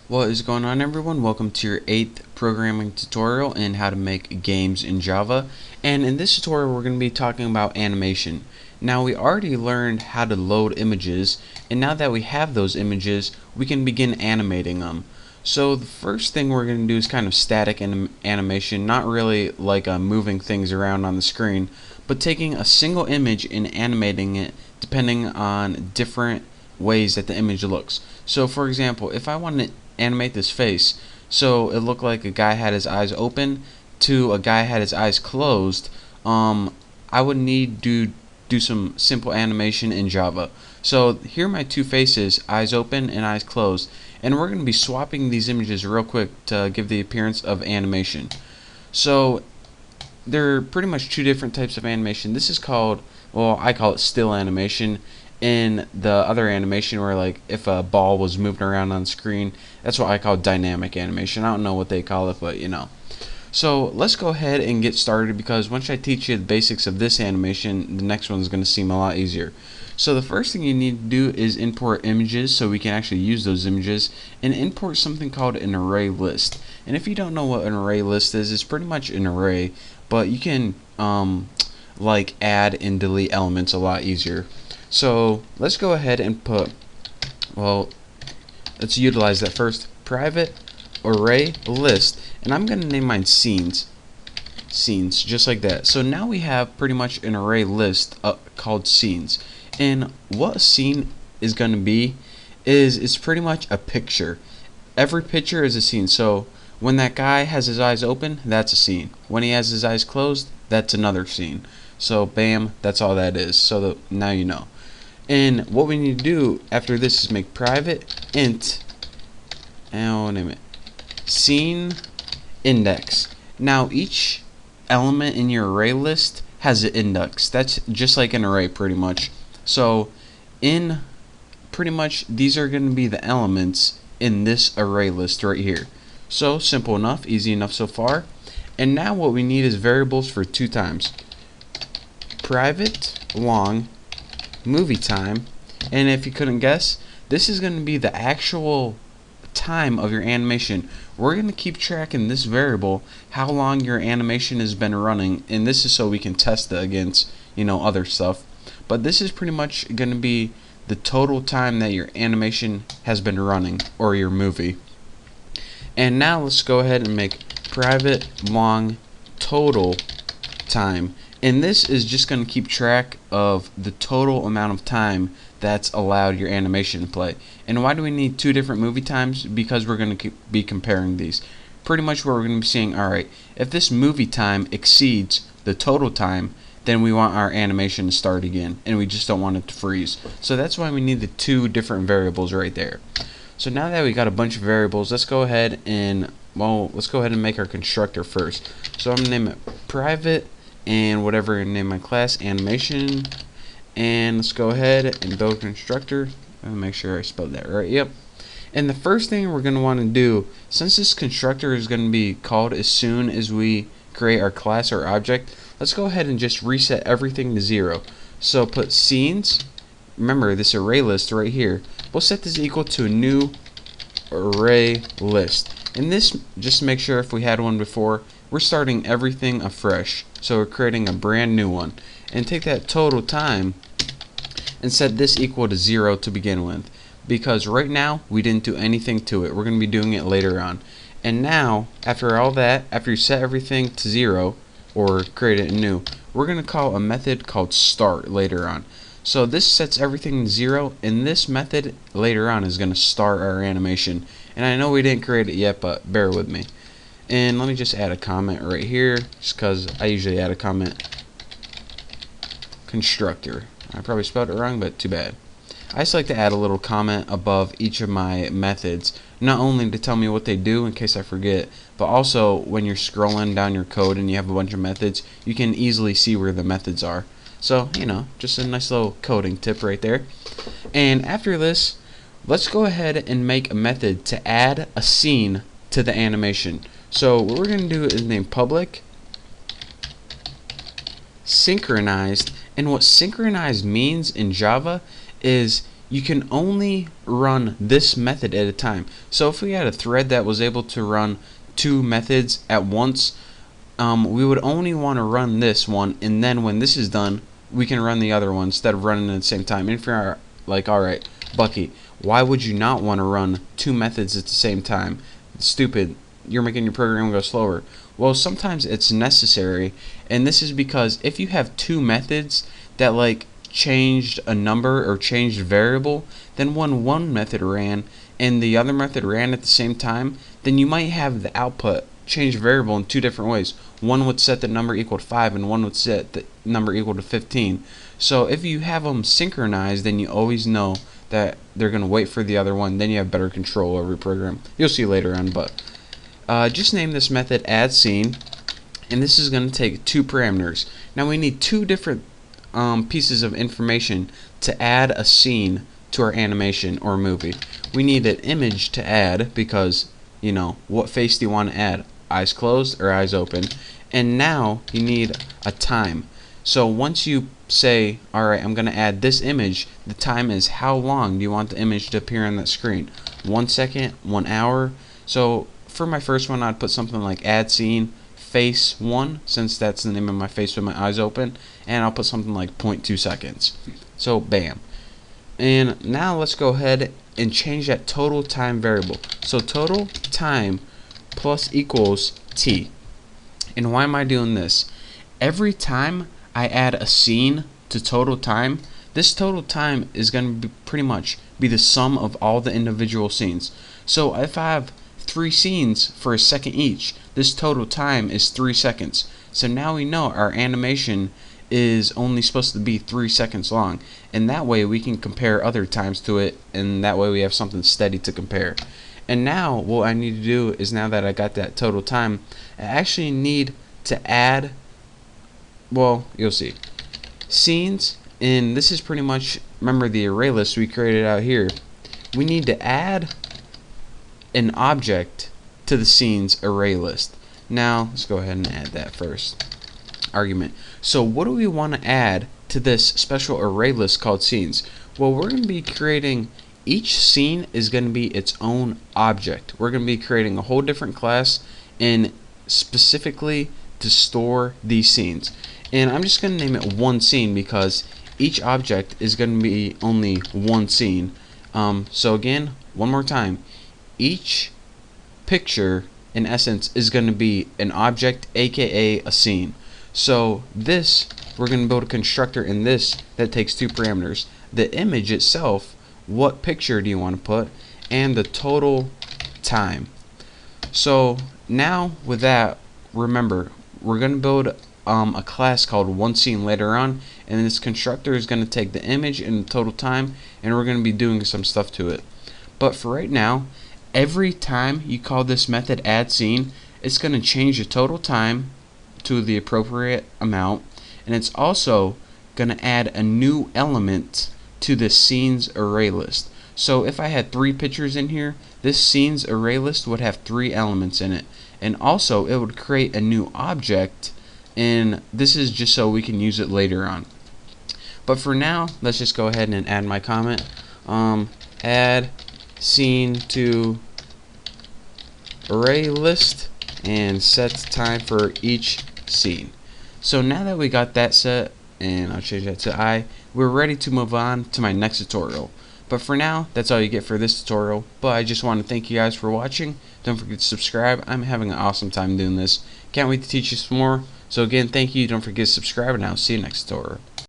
What is going on, everyone? Welcome to your 8th programming tutorial in how to make games in Java. And in this tutorial we're going to be talking about animation. Now, we already learned how to load images, and now that we have those images we can begin animating them. So the first thing we're going to do is kind of static animation, not really like moving things around on the screen, but taking a single image and animating it depending on different ways that the image looks. So for example, if I want to animate this face so it looked like a guy had his eyes open to a guy had his eyes closed, I would need to do some simple animation in Java. So here are my two faces, eyes open and eyes closed, and we're going to be swapping these images real quick to give the appearance of animation. So there are pretty much two different types of animation. This is called, well, I call it still animation. In the other animation where, like, if a ball was moving around on screen, that's what I call dynamic animation. I don't know what they call it, but you know. So let's go ahead and get started, because once I teach you the basics of this animation, the next one is going to seem a lot easier. So the first thing you need to do is import images so we can actually use those images, and import something called an array list. And if you don't know what an array list is, it's pretty much an array, but you can like add and delete elements a lot easier. So let's go ahead and put, well, let's utilize that first, private array list, and I'm going to name mine scenes, just like that. So now we have pretty much an array list called scenes, and what a scene is going to be is it's pretty much a picture. Every picture is a scene. So when that guy has his eyes open, that's a scene. When he has his eyes closed, that's another scene. So bam, that's all that is. So now you know. And what we need to do after this is make private int, and I'll name it scene index. Now each element in your array list has an index. That's just like an array pretty much. So in pretty much these are going to be the elements in this array list right here. So simple enough, easy enough so far. And now what we need is variables for two times. Private long movie time, and if you couldn't guess, this is going to be the actual time of your animation. We're going to keep track in this variable how long your animation has been running, and this is so we can test it against, you know, other stuff. But this is pretty much going to be the total time that your animation has been running, or your movie. And now let's go ahead and make private long total time. And this is just going to keep track of the total amount of time that's allowed your animation to play. And why do we need two different movie times? Because we're going to be comparing these. Pretty much where we're going to be saying, alright, if this movie time exceeds the total time, then we want our animation to start again, and we just don't want it to freeze. So that's why we need the two different variables right there. So now that we got a bunch of variables, let's go ahead and, well, let's go ahead and make our constructor first. So I'm going to name it private and whatever I name my class, animation, and let's go ahead and build constructor. Let me make sure I spelled that right. Yep. And the first thing we're going to want to do, since this constructor is going to be called as soon as we create our class or object, let's go ahead and just reset everything to 0. So put scenes, remember this array list right here, we'll set this equal to a new array list. And this, just to make sure if we had one before, we're starting everything afresh. So we're creating a brand new one. And take that total time and set this equal to 0 to begin with, because right now we didn't do anything to it. We're going to be doing it later on. And now, after all that, after you set everything to 0 or create it new, we're going to call a method called start later on. So this sets everything to 0, and this method later on is going to start our animation. And I know we didn't create it yet, but bear with me. And let me just add a comment right here, just because I usually add a comment. Constructor. I probably spelled it wrong, but too bad. I just like to add a little comment above each of my methods, not only to tell me what they do in case I forget, but also when you're scrolling down your code and you have a bunch of methods, you can easily see where the methods are. So, you know, just a nice little coding tip right there. And after this, let's go ahead and make a method to add a scene to the animation. So what we're going to do is name public synchronized, and what synchronized means in Java is you can only run this method at a time. So if we had a thread that was able to run two methods at once, we would only want to run this one, and then when this is done, we can run the other one instead of running at the same time. And if you're like, alright, Bucky, why would you not want to run two methods at the same time? It's stupid. You're making your program go slower. Well, sometimes it's necessary, and this is because if you have two methods that like changed a number or changed a variable, then when one method ran and the other method ran at the same time, then you might have the output change variable in two different ways. One would set the number equal to 5 and one would set the number equal to 15. So if you have them synchronized, then you always know that they're going to wait for the other one. Then you have better control over your program. You'll see later on, but just name this method add scene, and this is going to take two parameters. Now we need two different pieces of information to add a scene to our animation or movie. We need an image to add because, you know, what face do you want to add? Eyes closed or eyes open? And now you need a time. So once you say, alright, I'm going to add this image, the time is how long do you want the image to appear on that screen? 1 second, 1 hour? So for my first one, I'd put something like add scene face 1, since that's the name of my face with my eyes open, and I'll put something like 0.2 seconds. So bam. And now let's go ahead and change that total time variable. So total time plus equals t. And why am I doing this? Every time I add a scene to total time, this total time is going to pretty much be the sum of all the individual scenes. So if I have 3 scenes for a second each, this total time is 3 seconds. So now we know our animation is only supposed to be 3 seconds long, and that way we can compare other times to it, and that way we have something steady to compare. And now what I need to do is, now that I got that total time, I actually need to add, well, you'll see, scenes. And this is pretty much, remember the array list we created out here, we need to add an object to the scenes array list. Now let's go ahead and add that first argument. So what do we want to add to this special array list called scenes? Well, we're going to be creating, each scene is going to be its own object. We're going to be creating a whole different class and specifically to store these scenes. And I'm just going to name it one scene because each object is going to be only one scene. So again, one more time, each picture in essence is going to be an object, aka a scene. So this, we're going to build a constructor in this that takes two parameters: the image itself, what picture do you want to put, and the total time. So now with that, remember, we're going to build a class called oneScene later on, and this constructor is going to take the image and the total time, and we're going to be doing some stuff to it. But for right now, every time you call this method add scene, it's going to change the total time to the appropriate amount, and it's also going to add a new element to the scenes array list. So if I had 3 pictures in here, this scenes array list would have 3 elements in it, and also it would create a new object, and this is just so we can use it later on. But for now, let's just go ahead and add my comment. Add scene to array list and set time for each scene. So now that we got that set, and I'll change that to I, we're ready to move on to my next tutorial. But for now, that's all you get for this tutorial. But I just want to thank you guys for watching. Don't forget to subscribe. I'm having an awesome time doing this. Can't wait to teach you some more. So again, thank you. Don't forget to subscribe, and I'll see you next tutorial.